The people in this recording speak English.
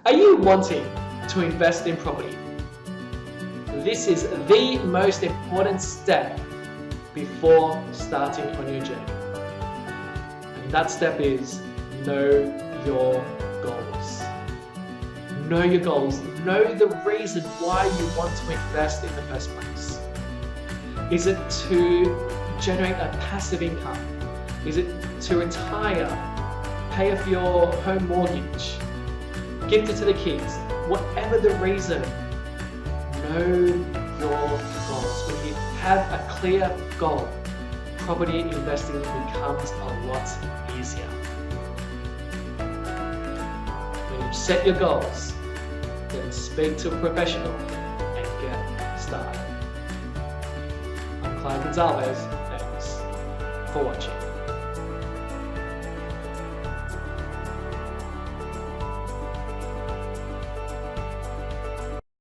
Are you wanting to invest in property? This is the most important step before starting on your journey. And that step is know your goals. Know your goals. Know the reason why you want to invest in the first place. Is it to generate a passive income? Is it to retire, pay off your home mortgage, gift it to the kids? Whatever the reason, know your goals. When you have a clear goal, property investing becomes a lot easier. When you set your goals, then speak to a professional and get started. I'm Clive Gonzalez. Thanks for watching.